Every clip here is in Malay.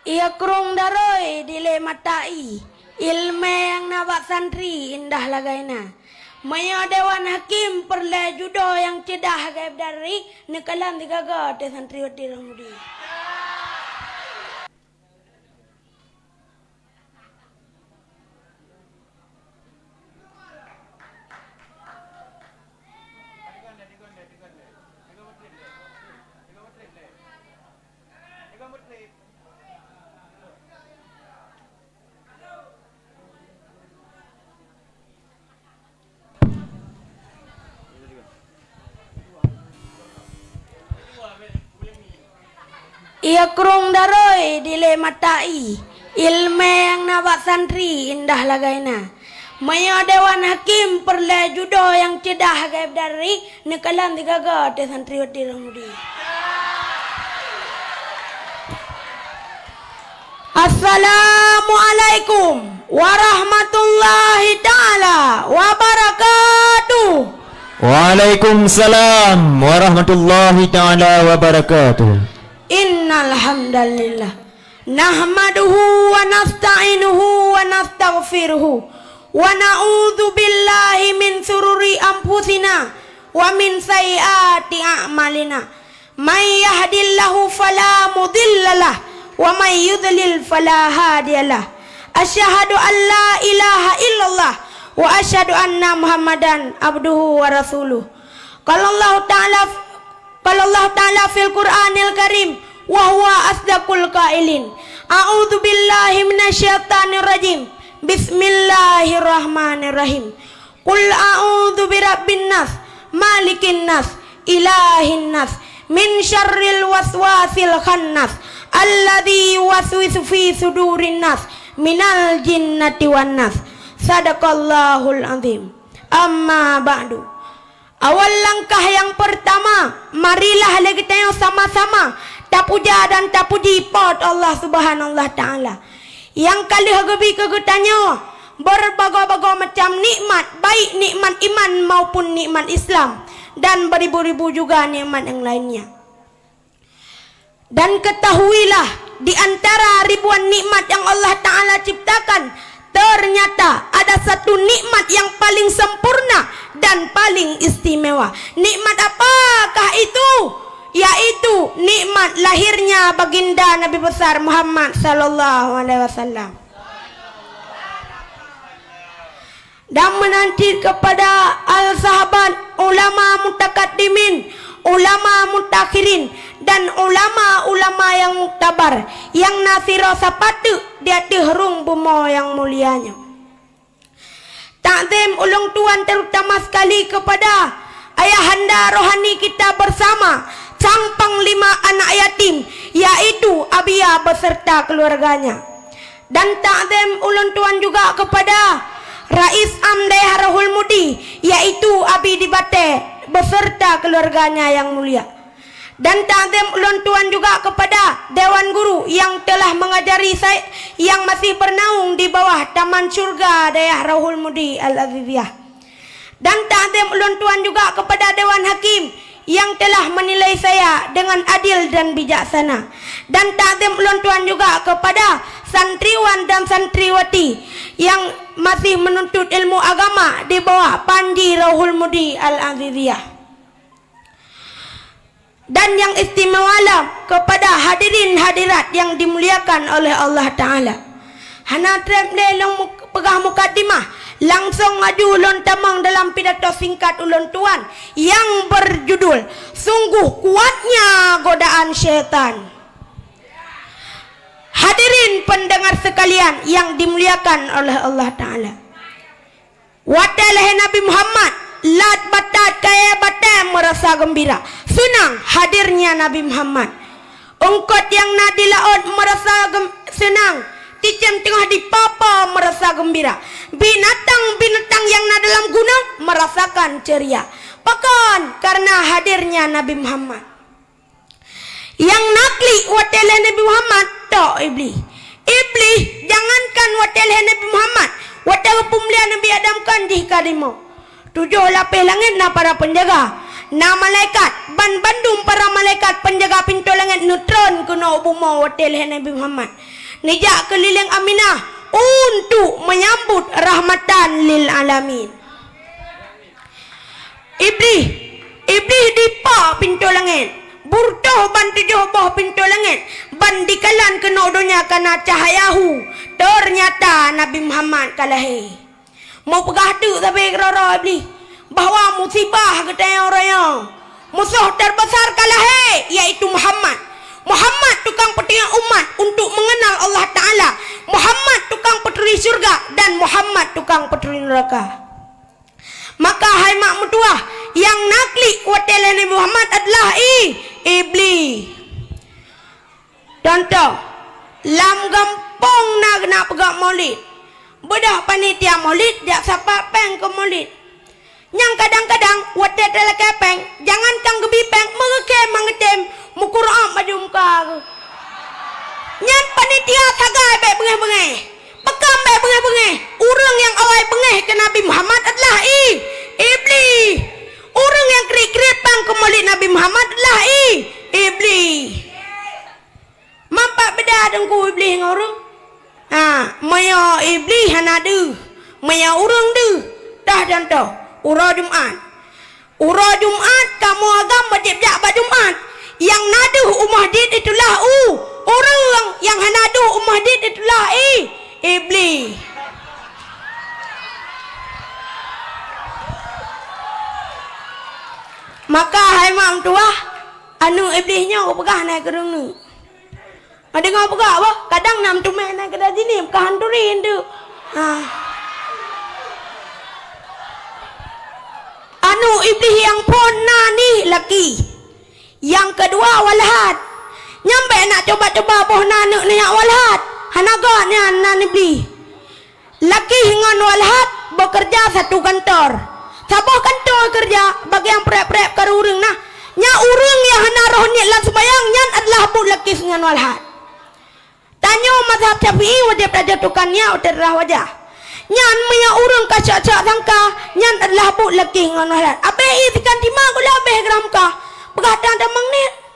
Ia kurung daroi dilematai ilmu yang nawak santri indah lagaina. Maya dewan hakim perle judo yang cedah gaib dari nekalan digaga te santriwati ramudi. Ia kurung daroi dilematai ilmu yang nawak santri indah lagaina. Maya dewan hakim perle judo yang cedah gaib dari nekalan digaga te santriwati ramudi. Assalamualaikum warahmatullahi ta'ala wabarakatuh. Waalaikumsalam warahmatullahi ta'ala wabarakatuh. Innal hamdalillah nahmaduhu wa nasta'inuhu wa nastaghfiruhu wa na'udzu billahi min sururi anfusina wa min sayyiati a'malina. May yahdihillahu fala mudhillalah wa may yudlil fala hadiyalah. Asyhadu an la ilaha illallah wa asyhadu anna Muhammadan abduhu wa rasuluh. Qala Allah Ta'ala fil Qur'anil Karim wa huwa asdaqul qailin. A'udzu billahi minasyaitonir rajim. Bismillahirrahmanirrahim. Qul a'udzu birabbin nas, malikin nas, ilahin nas, min syarril waswasil khannas, alladzi yuwaswisu fi sudurin nas, minal jinnati wan nas. Sadaqallahul azim. Amma ba'du. Awal langkah yang pertama, marilah kita yang sama-sama tapuja dan tapuji pot Allah Subhanahu wa taala. Yang kali hagabi kegutannya berbagai-bagai macam nikmat, baik nikmat iman maupun nikmat Islam dan beribu-ribu juga nikmat yang lainnya. Dan ketahuilah di antara ribuan nikmat yang Allah taala ciptakan, ternyata ada satu nikmat yang paling sempurna dan paling istimewa. Nikmat apakah itu? Yaitu nikmat lahirnya baginda Nabi besar Muhammad sallallahu alaihi wasallam. Dan menanti kepada al-sahabat, ulama mutakaddimin, ulama mutakhirin, dan ulama-ulama yang muktabar, yang nasiro sapatu dia diherung bumo yang mulianya. Takzim ulung tuan terutama sekali kepada ayahanda rohani kita bersama sang panglima anak yatim, yaitu Abia beserta keluarganya. Dan takzim ulun tuan juga kepada Rais Am Daerah Rahul Mudi, yaitu Abi Dibate beserta keluarganya yang mulia. Dan takzim ulun tuan juga kepada Dewan Guru yang telah mengajari saya, yang masih bernaung di bawah Taman Surga Daerah Rahul Mudi Al-Aziziyah. Dan takzim ulun tuan juga kepada Dewan Hakim yang telah menilai saya dengan adil dan bijaksana. Dan takzim ulun tuan juga kepada santriwan dan santriwati yang masih menuntut ilmu agama di bawah Panji Rahul Mudi Al-Aziziyah. Dan yang istimewalah kepada hadirin hadirat yang dimuliakan oleh Allah Ta'ala. Hana trem delong pegah mukadimah, langsung maju ulun tamang dalam pidato singkat ulun tuan yang berjudul Sungguh Kuatnya Godaan Syaitan. Hadirin pendengar sekalian yang dimuliakan oleh Allah Ta'ala, watalah Nabi Muhammad lat batat kaya batai merasa gembira, senang hadirnya Nabi Muhammad. Ungkot yang nadi laut merasa senang, ticem tengah di papa merasa gembira. Binatang-binatang yang na dalam gunung merasakan ceria. Pakan karena hadirnya Nabi Muhammad. Yang nakli watalah Nabi Muhammad tok iblis. Iblis jangankan watalah Nabi Muhammad, watalah pemeliharaan Nabi Adam kan di kalimo. 7 lapis langit na para penjaga. na malaikat ban bandung para malaikat penjaga pintu langit neutron kuno buma hotel Nabi Muhammad nijak keliling Aminah untuk menyambut rahmatan lil alamin. Iblis dipa pintu langit burtoh ban tujuh bawah pintu langit ban dikalan kena dunia karena cahayahu. Ternyata Nabi Muhammad kalahi mau pegah tu tapi kerara iblis bahawa musibah kata orang musuh terbesar kalahi yaitu Muhammad tukang petunjuk umat untuk mengenal Allah Ta'ala, Muhammad tukang peturi surga, dan Muhammad tukang peturi neraka. Maka hai mak mutuah yang nakli watel Nabi Muhammad adalah iblis. Contoh lam gampong nak pegak maulid bedah panitia maulid jak sapa peng ke maulid yang kadang-kadang watel dalam kepeng jangan kang gebipeng mengetem mukurang baju muka nyan panitia sagai baik bengeh-bengeh pekam baik bengeh-bengeh orang yang awal bengeh ke Nabi Muhammad adalah iblis. Orang yang krik-krik pang ke maulid Nabi Muhammad adalah iblis. Mampak beda dengku iblis dengan orang maya iblis hana du maya orang du dah contoh urah Jumat kamu agam wajib jak Jumat yang naduh umahdid itulah orang yang naduh umahdid itulah iblis. Maka hai mak tua anu iblisnya aku pegah naik ke rungu ada ngau pegah apa kadang nam tumek naik ke sini ke hanturin tu anu iblis yang pona ni laki yang kedua walhat nyampe nak coba-coba boh nanuk ni yang walhat hanaga ni nan iblis laki dengan walhat bekerja satu kantor saboh kantor kerja bagi yang prep-prep ke urang nah nya urang yang hana roh ni lan sembayang nyan adalah bu laki dengan walhat tanya mazhab Syafi'i wajib rajatukannya udah wajah nyan punya urang kacak-cak sangka nyan adalah bu laki dengan walhat abe ikan di mak gula abe gramka pegatan damang ni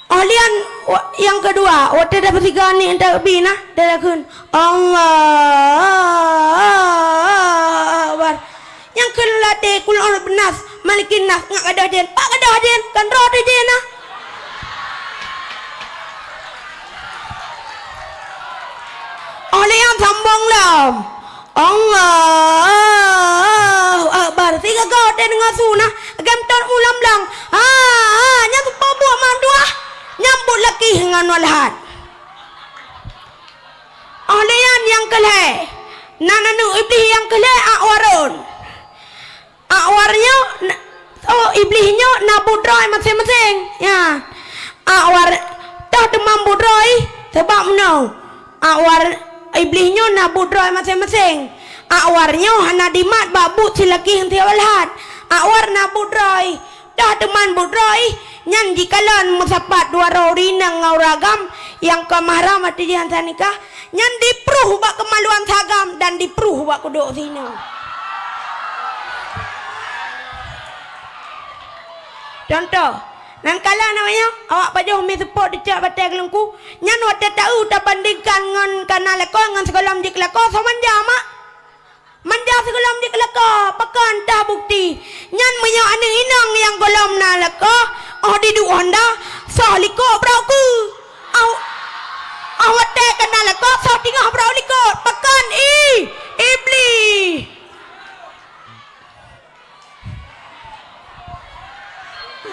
Alian yang kedua waktu dapat tiga ni entah bina dah kun Allah Akbar yang kedua te kul Allah benas malikin nas ngak ada jen pak ada jen kan roh de jen nah Alian sambung lam Allah Akbar tiga kau de dengan sunah agam ton ulam lang nya tu buat mandua nyambut laki dengan walhat Alian yang kelih nananu iblis yang kelih akwarnya iblisnya nabut roy masing-masing ya akwar dah demam budroy sebab no akwar iblisnya nabut roy masing-masing akwarnya hana dimat babut si laki yang tiap walhat akwar nabut roy dah teman budroy nyan jikalan musapat dua rorina ngauragam yang kemahram mati dihantar nikah nyan dipruh bak kemaluan sagam dan dipruh bak kuduk sini contoh nan kala namanya awak pajah umi support dicak batai kelengku nyan wate tahu tak bandingkan ngan kanal leko ngan sekolah di keleko samanja mak manja sekolah di keleko pekan dah bukti nyan punya ane inang yang golom na leko di du Honda sah liko brau ku awak te kenal leko sah tingah brau liko pekan iblis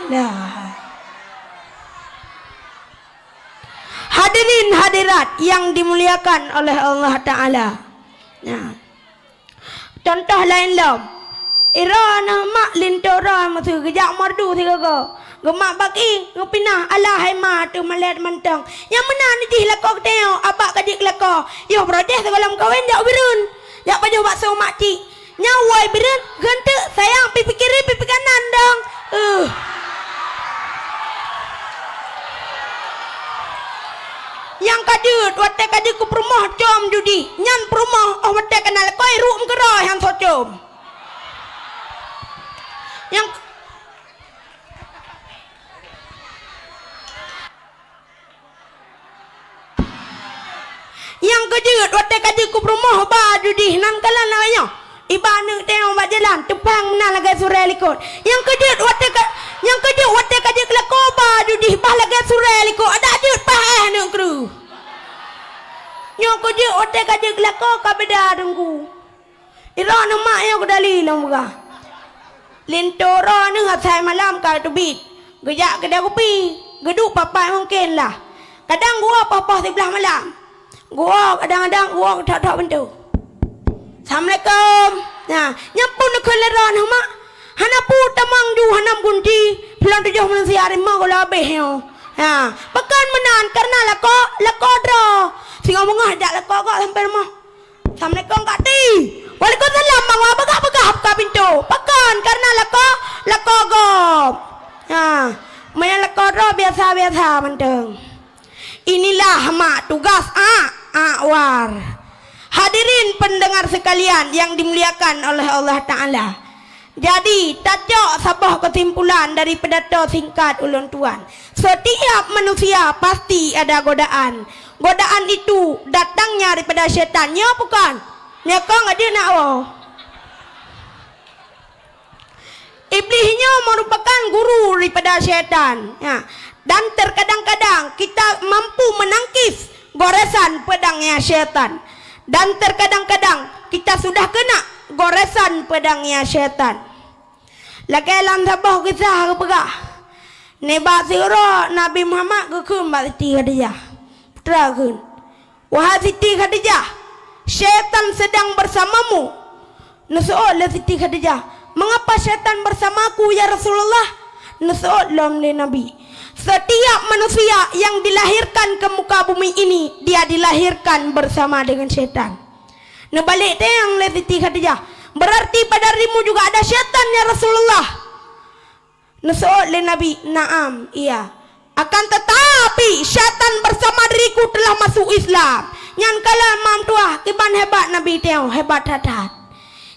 nah hadirin hadirat yang dimuliakan oleh Allah Ta'ala nah contoh lain lom irana mak lintora masu kejak mardu tiga go gemak baki ngepinah alah hai ma tu malet mentang yang mana ni jih lakok teo abak kadik lakok yo protes dalam kawin jak birun jak baju bakso mak cik nyawai birun gentek sayang pipi kiri pipi kanan dong yang kadut wate kadut ku perumah com judi nyan perumah wate kenal koi ruum kerah yang socom Yang kejut watai kaji ku rumah baju di nan kalan namanya. Iba neng tengok mak jalan tepang menang lagi surai likut. Yang kejut watai kaji kelako baju di bah lagi surai likut. Ada jut pah neng kru. Yang kejut watai kaji kelako kabeda dengku. Ira nama yang kedali lamga. Lintoro neng atai malam kau tu bit. Gejak kedai kopi. Geduk papai mungkin lah. Kadang gua apa-apa sebelah malam. Gua kadang-kadang gua tak bentuk. Assalamualaikum. Nah, nyampun nak keleran hama. Hana pu tamang ju hanam kunci. Pelan tujuh manusia harimau kalau habis yo. Ha, pekan menan karena lako dra. Singa mengah jak lako kok sampai rumah. Assalamualaikum Kak Ti. Waalaikumsalam bang. Begah buka pintu. Pekan karena lako gop. Ha, main lako dra biasa menteng. Inilah mak tugas war. Hadirin pendengar sekalian yang dimuliakan oleh Allah Ta'ala. Jadi tajak sabah kesimpulan dari pidato singkat ulun tuan. Setiap manusia pasti ada godaan. Godaan itu datangnya daripada syaitan. Ya bukan? Ya kau ada nak wah. Iblisnya merupakan guru daripada syaitan. Ya. Dan terkadang-kadang kita mampu menangkis goresan pedangnya syaitan. Dan terkadang-kadang kita sudah kena goresan pedangnya syaitan. Lagi dalam sabah kisah kepegah. Nebak sirah Nabi Muhammad kekun Mbak Siti Khadijah. Putra kun. Wahai Siti Khadijah, syaitan sedang bersamamu. Nasu'lah Siti Khadijah, mengapa syaitan bersamaku ya Rasulullah? Nasu'lah Nabi. Setiap manusia yang dilahirkan ke muka bumi ini, dia dilahirkan bersama dengan syaitan. Nebalik yang Siti Khadijah, berarti pada dirimu juga ada syaitan ya Rasulullah. Nasu'ud li Nabi, naam, iya. Akan tetapi syaitan bersama diriku telah masuk Islam. Yang kala mam tuah, kiban hebat Nabi tengok, hebat hatat.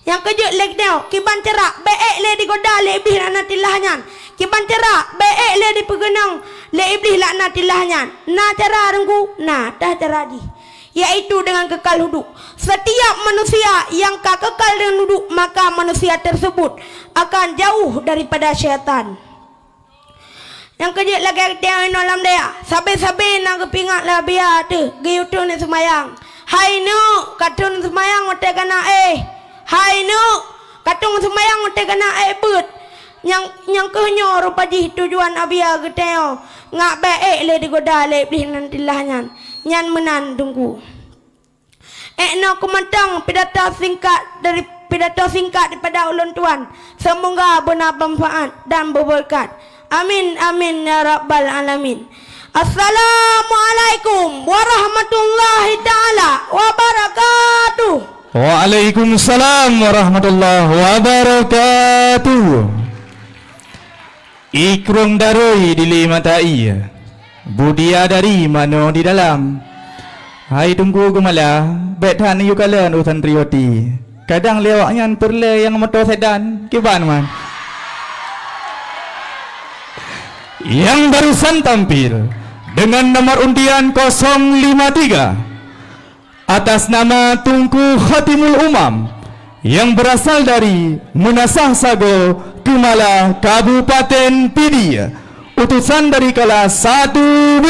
Yang kejut lek tengok, kiban cerak, beek le digoda le iblis laknatilahnya. Kiban cerak, beek le dipegenang le iblis laknatilahnya. Nah cara rengku, nah dah cara di. Yaitu dengan kekal huduk. Setiap manusia yang kekal dengan huduk, maka manusia tersebut akan jauh daripada syaitan. Yang kejut lagi tengok dalam dia, sabi-sabi nak kepingat lah biar tu, gayutu ni semayang. Hai nu, katun semayang otak kena Hai nu, katung semayang otak kena but. Yang kehnyo rupa jih tujuan abia geteo ngak baik le digoda le iblis nantilahnya nyan menan tunggu no kumantang pidato singkat daripada ulun tuan, semoga benar bermanfaat dan berberkat. Amin amin ya rabbal alamin. Assalamualaikum warahmatullahi taala wabarakatuh. Waalaikumsalam warahmatullahi wabarakatuh. Ikrum daroi dili matai, budia dari mano di dalam. Hai tunggu gemala, betan yu kalian usan trioti. Kadang lewaknya perle yang motor sedan, kiban man. Yang barusan tampil dengan nomor undian 053 atas nama Tunku Khatimul Umam yang berasal dari Munasah Sago, Kumala, Kabupaten Pidi, utusan dari kelas 1B